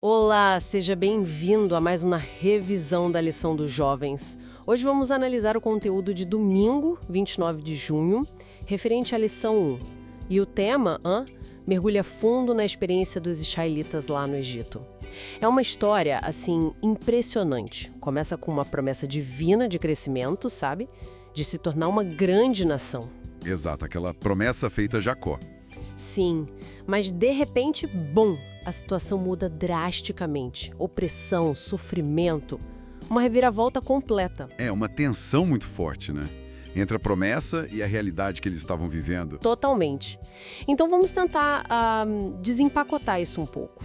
Olá, seja bem-vindo a mais uma revisão da lição dos jovens. Hoje vamos analisar o conteúdo de domingo, 29 de junho, referente à lição 1. E o tema, mergulha fundo na experiência dos israelitas lá no Egito. É uma história, assim, impressionante. Começa com uma promessa divina de crescimento, sabe? De se tornar uma grande nação. Exato, aquela promessa feita a Jacó. Sim, mas de repente, bom, a situação muda drasticamente. Opressão, sofrimento, uma reviravolta completa. É uma tensão muito forte, né? Entre a promessa e a realidade que eles estavam vivendo. Totalmente. Então vamos tentar desempacotar isso um pouco.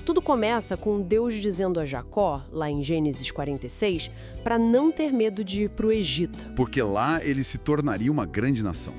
Tudo começa com Deus dizendo a Jacó, lá em Gênesis 46, para não ter medo de ir para o Egito. Porque lá ele se tornaria uma grande nação.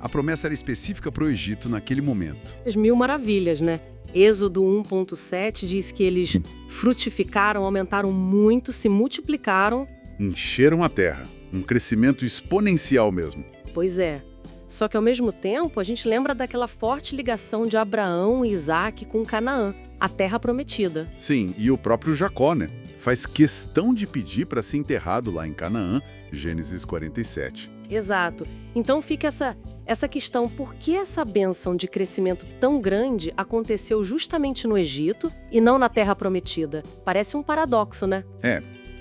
A promessa era específica para o Egito naquele momento. As mil maravilhas, né? Êxodo 1.7 diz que eles frutificaram, aumentaram muito, se multiplicaram. Encheram a terra. Um crescimento exponencial mesmo. Pois é. Só que ao mesmo tempo, a gente lembra daquela forte ligação de Abraão e Isaac com Canaã, a terra prometida. Sim, e o próprio Jacó, né? Faz questão de pedir para ser enterrado lá em Canaã, Gênesis 47. Exato. Então fica essa questão, por que essa bênção de crescimento tão grande aconteceu justamente no Egito e não na Terra Prometida? Parece um paradoxo, né?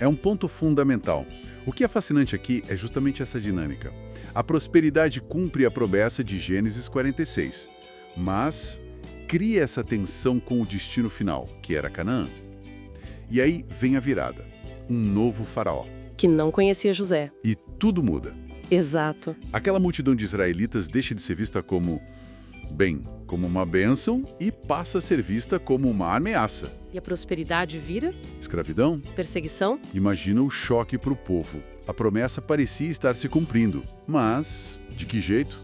É um ponto fundamental. O que é fascinante aqui é justamente essa dinâmica. A prosperidade cumpre a promessa de Gênesis 46, mas cria essa tensão com o destino final, que era Canaã. E aí vem a virada, um novo faraó. Que não conhecia José. E tudo muda. Exato. Aquela multidão de israelitas deixa de ser vista como uma bênção e passa a ser vista como uma ameaça. E a prosperidade vira? Escravidão? Perseguição? Imagina o choque para o povo. A promessa parecia estar se cumprindo, mas de que jeito?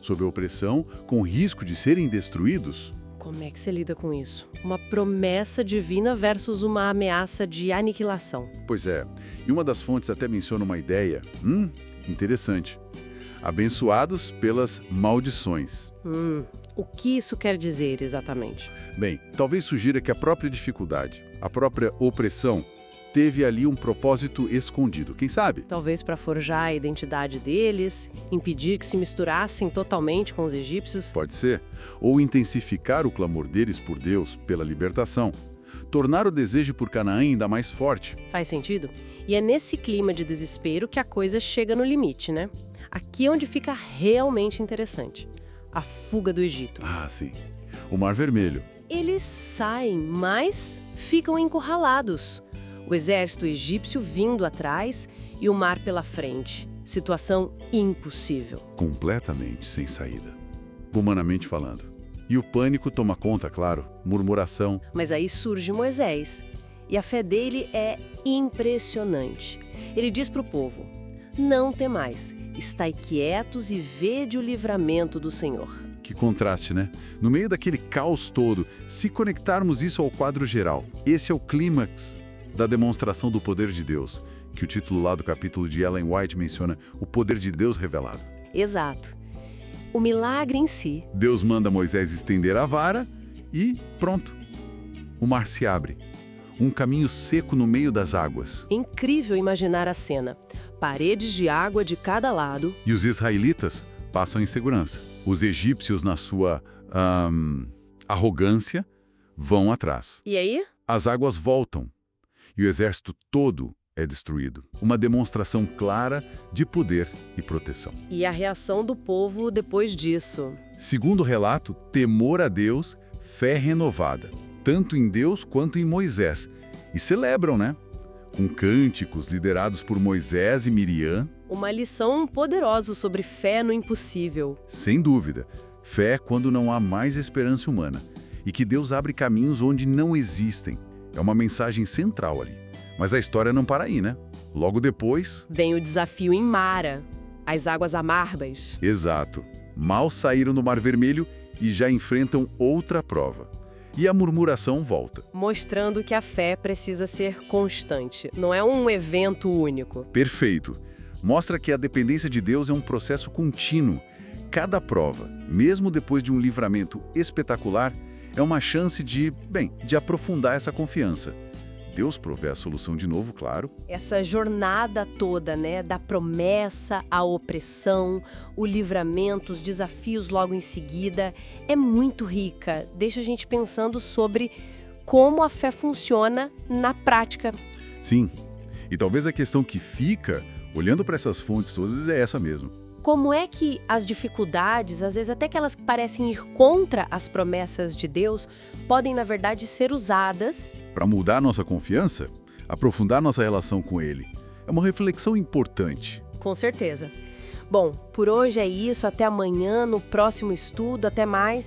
Sob a opressão, com risco de serem destruídos? Como é que você lida com isso? Uma promessa divina versus uma ameaça de aniquilação. Pois é, e uma das fontes até menciona uma ideia, interessante. Abençoados pelas maldições. O que isso quer dizer exatamente? Bem, talvez sugira que a própria dificuldade, a própria opressão, teve ali um propósito escondido, quem sabe? Talvez para forjar a identidade deles, impedir que se misturassem totalmente com os egípcios. Pode ser. Ou intensificar o clamor deles por Deus pela libertação. Tornar o desejo por Canaã ainda mais forte. Faz sentido? E é nesse clima de desespero que a coisa chega no limite, né? Aqui é onde fica realmente interessante. A fuga do Egito. Ah, sim. O Mar Vermelho. Eles saem, mas ficam encurralados. O exército egípcio vindo atrás e o mar pela frente. Situação impossível. Completamente sem saída. Humanamente falando. E o pânico toma conta, claro. Murmuração. Mas aí surge Moisés. E a fé dele é impressionante. Ele diz para o povo: não temais, estai quietos e vede o livramento do Senhor. Que contraste, né? No meio daquele caos todo, se conectarmos isso ao quadro geral, esse é o clímax da demonstração do poder de Deus, que o título lá do capítulo de Ellen White menciona, o poder de Deus revelado. Exato. O milagre em si. Deus manda Moisés estender a vara e pronto. O mar se abre. Um caminho seco no meio das águas. Incrível imaginar a cena. Paredes de água de cada lado. E os israelitas passam em segurança. Os egípcios, na sua arrogância, vão atrás. E aí? As águas voltam. E o exército todo é destruído. Uma demonstração clara de poder e proteção. E a reação do povo depois disso? Segundo o relato, temor a Deus, fé renovada, tanto em Deus quanto em Moisés. E celebram, né? Com cânticos liderados por Moisés e Miriam. Uma lição poderosa sobre fé no impossível. Sem dúvida. Fé quando não há mais esperança humana. E que Deus abre caminhos onde não existem. É uma mensagem central ali. Mas a história não para aí, né? Logo depois... vem o desafio em Mara, as águas amargas. Exato. Mal saíram do Mar Vermelho e já enfrentam outra prova. E a murmuração volta. Mostrando que a fé precisa ser constante, não é um evento único. Perfeito. Mostra que a dependência de Deus é um processo contínuo. Cada prova, mesmo depois de um livramento espetacular, é uma chance de aprofundar essa confiança. Deus provê a solução de novo, claro. Essa jornada toda, né, da promessa à opressão, o livramento, os desafios logo em seguida, é muito rica. Deixa a gente pensando sobre como a fé funciona na prática. Sim, e talvez a questão que fica, olhando para essas fontes todas, é essa mesmo. Como é que as dificuldades, às vezes até que elas parecem ir contra as promessas de Deus, podem, na verdade, ser usadas Para mudar a nossa confiança, aprofundar nossa relação com Ele. É uma reflexão importante. Com certeza. Bom, por hoje é isso. Até amanhã, no próximo estudo. Até mais.